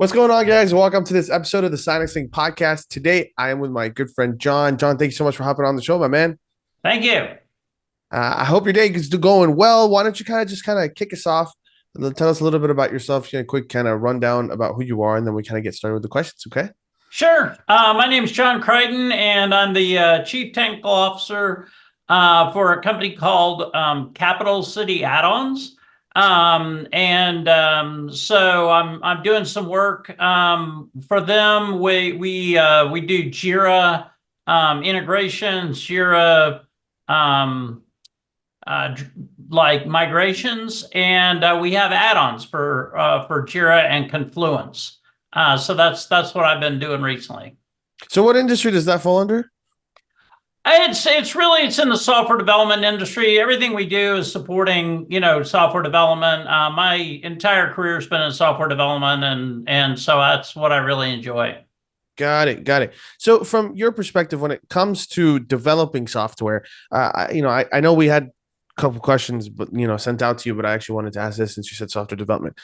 What's going on, guys? Welcome to this episode of the Science Thing podcast. Today, I am with my good friend John. John, thank you so much for hopping on the show, my man. Thank you. I hope your day is going well. Why don't you kind of kick us off? And tell us a little bit about yourself, a quick kind of rundown about who you are, and then we kind of get started with the questions, okay? Sure. My name is John Crighton, and I'm the Chief Technical Officer for a company called Capital City Add-ons. So I'm doing some work for them. We do Jira integrations, Jira uh, like migrations, and we have add-ons for Jira and Confluence. So that's what I've been doing recently. So, what industry does that fall under? It's in the software development industry. Everything we do is supporting, software development. My entire career has been in software development, and so that's what I really enjoy. Got it. Got it. So, from your perspective, when it comes to developing software, I know we had couple questions, but sent out to you. But I actually wanted to ask this since you said software development.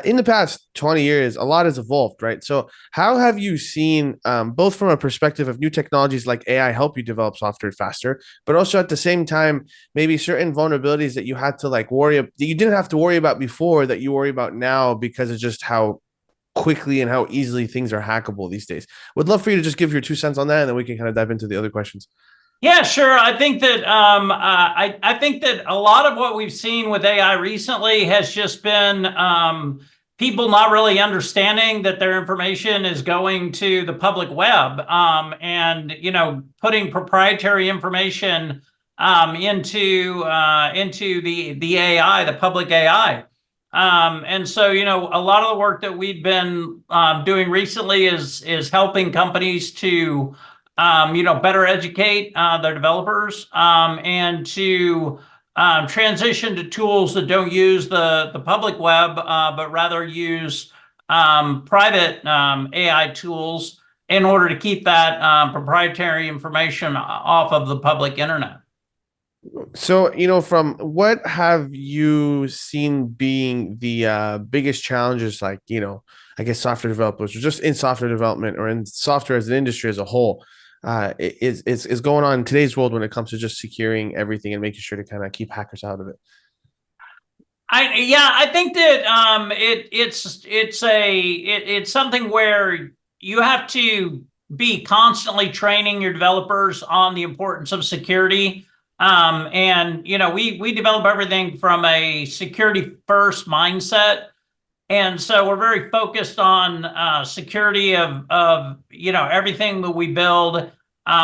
In the past 20 years, a lot has evolved, right? So, how have you seen, both from a perspective of new technologies like AI help you develop software faster, but also at the same time, maybe certain vulnerabilities that you had to that you didn't have to worry about before that you worry about now because of just how quickly and how easily things are hackable these days. Would love for you to just give your 2 cents on that, and then we can kind of dive into the other questions. Yeah, sure. I think that I think that a lot of what we've seen with AI recently has just been people not really understanding that their information is going to the public web, and putting proprietary information into the AI, the public AI. And so a lot of the work that we've been doing recently is helping companies to better educate their developers, and to transition to tools that don't use the public web, but rather use private AI tools in order to keep that proprietary information off of the public internet. So, from what have you seen being the biggest challenges, I guess software developers, or just in software development, or in software as an industry as a whole, is going on in today's world when it comes to just securing everything and making sure to kind of keep hackers out of it? I think that it's something where you have to be constantly training your developers on the importance of security. And we develop everything from a security first mindset. And so we're very focused on security of everything that we build.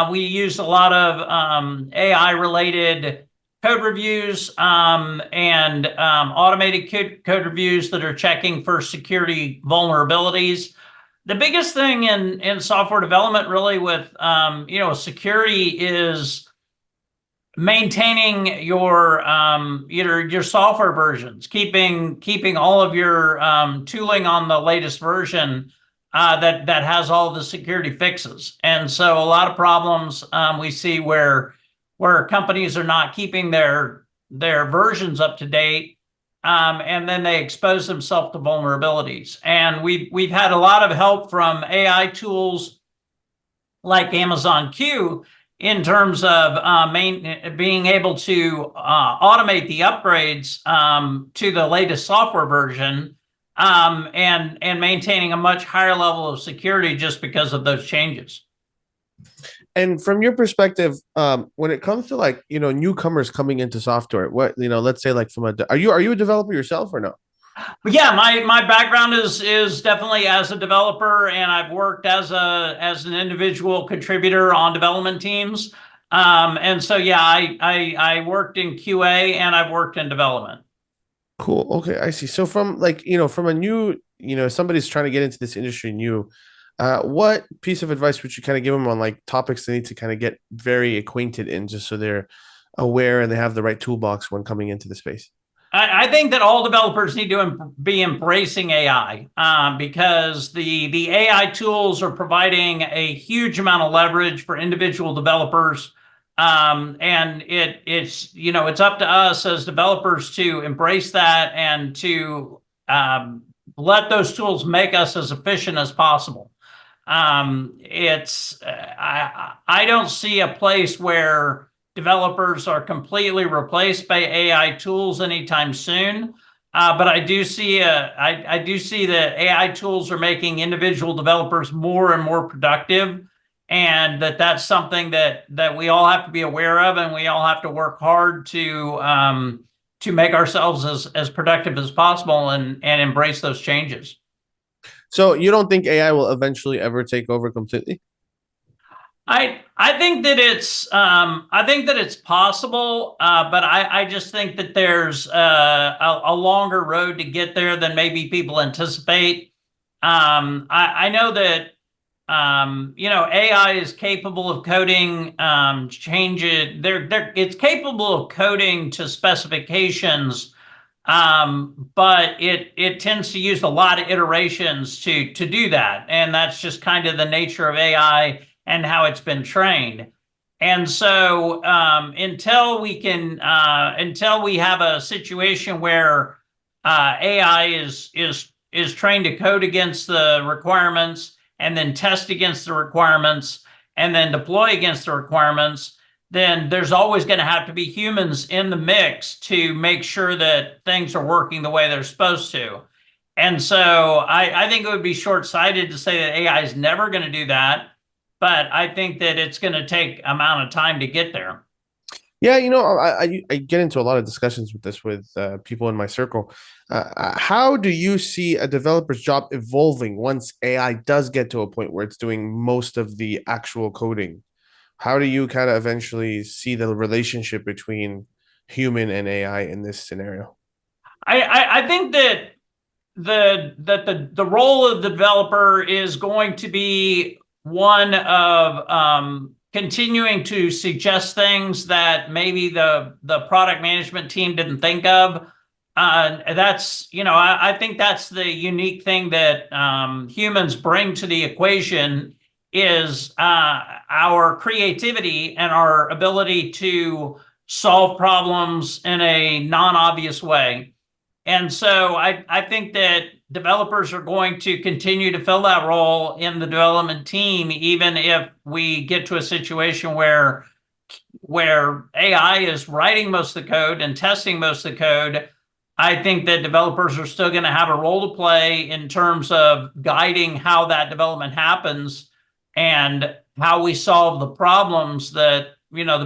We use a lot of AI related code reviews, and automated code reviews that are checking for security vulnerabilities. The biggest thing in software development really with security is maintaining your software versions, keeping all of your tooling on the latest version that has all the security fixes. And so a lot of problems we see where companies are not keeping their versions up to date, and then they expose themselves to vulnerabilities. And we've had a lot of help from AI tools like Amazon Q in terms of being able to automate the upgrades to the latest software version, and maintaining a much higher level of security just because of those changes. And from your perspective, when it comes to newcomers coming into software, what let's say are you a developer yourself or no? But yeah, my background is definitely as a developer, and I've worked as an individual contributor on development teams. And so yeah, I worked in QA and I've worked in development. Cool. Okay, I see. So from from a new, somebody's trying to get into this industry new, what piece of advice would you kind of give them on topics they need to kind of get very acquainted in, just so they're aware and they have the right toolbox when coming into the space? I think that all developers need to be embracing AI, because the AI tools are providing a huge amount of leverage for individual developers. And it's up to us as developers to embrace that and to let those tools make us as efficient as possible. I don't see a place where developers are completely replaced by AI tools anytime soon. But I do see that AI tools are making individual developers more and more productive, and that's something that we all have to be aware of, and we all have to work hard to make ourselves as productive as possible and embrace those changes. So you don't think AI will eventually ever take over completely? I think that it's possible, but I just think that there's a longer road to get there than maybe people anticipate. I know that AI is capable of coding changes. It's capable of coding to specifications, but it tends to use a lot of iterations to do that, and that's just kind of the nature of AI and how it's been trained. And so until we have a situation where AI is trained to code against the requirements and then test against the requirements and then deploy against the requirements, then there's always going to have to be humans in the mix to make sure that things are working the way they're supposed to. And so I think it would be short-sighted to say that AI is never going to do that, but I think that it's going to take amount of time to get there. Yeah, I get into a lot of discussions with this with people in my circle. How do you see a developer's job evolving once AI does get to a point where it's doing most of the actual coding? How do you kind of eventually see the relationship between human and AI in this scenario? I think that the role of the developer is going to be one of continuing to suggest things that maybe the product management team didn't think of. I think that's the unique thing that humans bring to the equation is our creativity and our ability to solve problems in a non-obvious way. And so I think that developers are going to continue to fill that role in the development team, even if we get to a situation where AI is writing most of the code and testing most of the code. I think that developers are still going to have a role to play in terms of guiding how that development happens and how we solve the problems the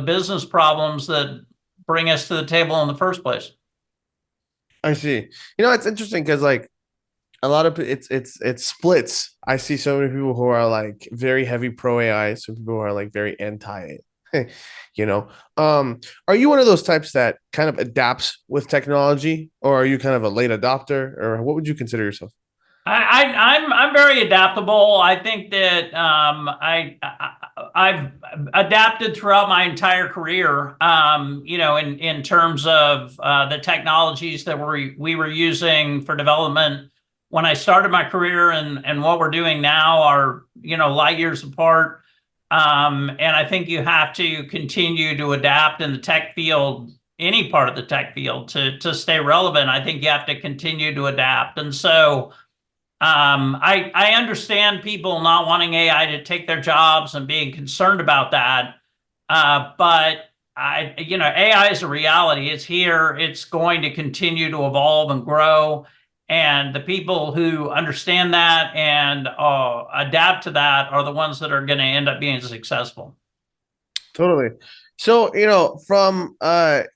business problems that bring us to the table in the first place. I see. It's interesting because like a lot of it's splits. I see so many people who are like very heavy pro AI, some people who are like very anti it. you know, are you one of those types that kind of adapts with technology, or are you kind of a late adopter, or what would you consider yourself? I'm very adaptable. I think that I've adapted throughout my entire career. In terms of the technologies that we were using for development when I started my career and what we're doing now are light years apart. And I think you have to continue to adapt in the tech field, any part of the tech field, to stay relevant. I think you have to continue to adapt, and so. I understand people not wanting AI to take their jobs and being concerned about that. But AI is a reality. It's here. It's going to continue to evolve and grow. And the people who understand that and adapt to that are the ones that are going to end up being successful. Totally. So, from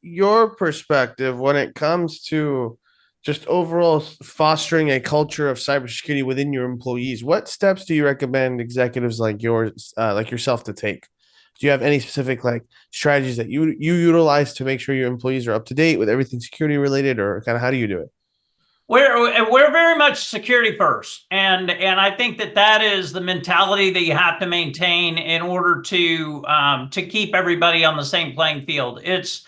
your perspective, when it comes to just overall fostering a culture of cybersecurity within your employees, what steps do you recommend executives like yours, like yourself, to take? Do you have any specific like strategies that you utilize to make sure your employees are up to date with everything security related, or kind of how do you do it? We're very much security first, and I think that is the mentality that you have to maintain in order to keep everybody on the same playing field. It's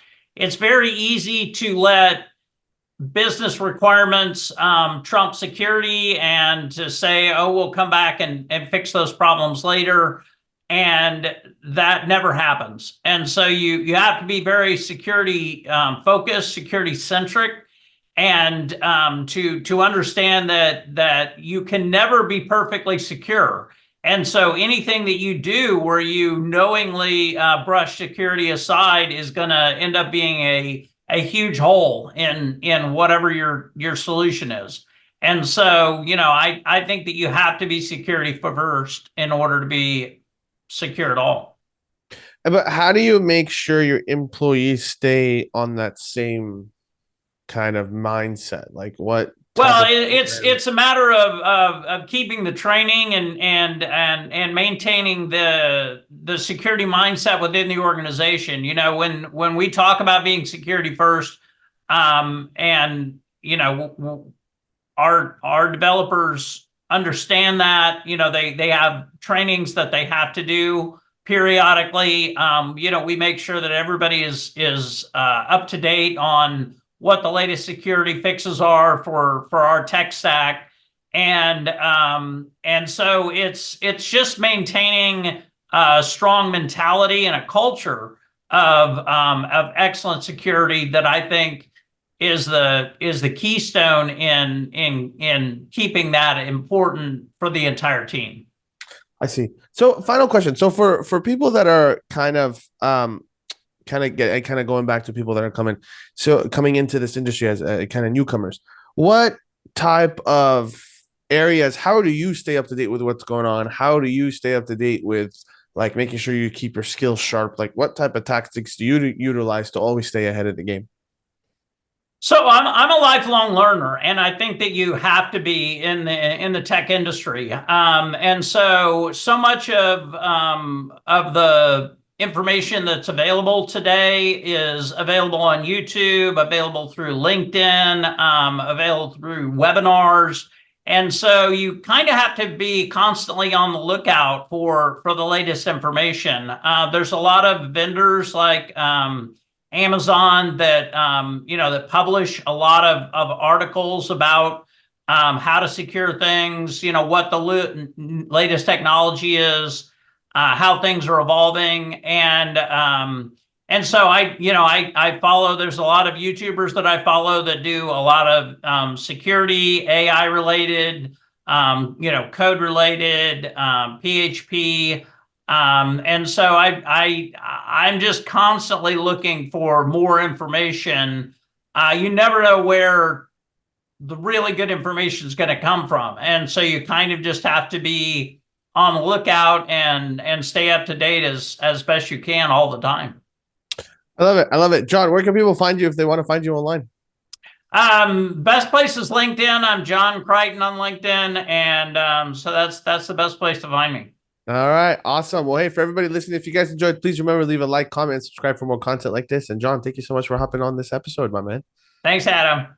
very easy to let business requirements trump security and to say, oh, we'll come back and fix those problems later. And that never happens. And so you have to be very security focused, security centric. and to understand that you can never be perfectly secure. And so anything that you do where you knowingly brush security aside is going to end up being a huge hole in whatever your solution is. And so, I think that you have to be security first in order to be secure at all. But how do you make sure your employees stay on that same kind of mindset? Like what type Well, of it's programs? a matter of keeping the training and maintaining the security mindset within the organization. When we talk about being security first, and our developers understand that. They have trainings that they have to do periodically. We make sure that everybody is up to date on what the latest security fixes are for our tech stack, and so it's just maintaining a strong mentality and a culture of excellent security that I think is the keystone in keeping that important for the entire team. I see. So final question. So for people that are kind of going back to people that are coming into this industry as kind of newcomers, what type of areas, how do you stay up to date with what's going on? How do you stay up to date with like making sure you keep your skills sharp? Like what type of tactics do you utilize to always stay ahead of the game? So I'm a lifelong learner, and I think that you have to be in the tech industry. And so much of the information that's available today is available on YouTube, available through LinkedIn, available through webinars. And so you kind of have to be constantly on the lookout for the latest information. There's a lot of vendors like Amazon that publish a lot of articles about how to secure things, what the latest technology is, how things are evolving, and so I follow. There's a lot of YouTubers that I follow that do a lot of security, AI related, code related, PHP. And so I'm just constantly looking for more information. You never know where the really good information is going to come from, and so you kind of just have to be on the lookout and stay up to date as best you can all the time. I love it. I love it. John, where can people find you if they want to find you online? Best place is LinkedIn. I'm John Crighton on LinkedIn, and so that's the best place to find me. All right. Awesome. Well, hey, for everybody listening, if you guys enjoyed, please remember leave a like, comment, and subscribe for more content like this. And John, thank you so much for hopping on this episode, my man. Thanks, Adam.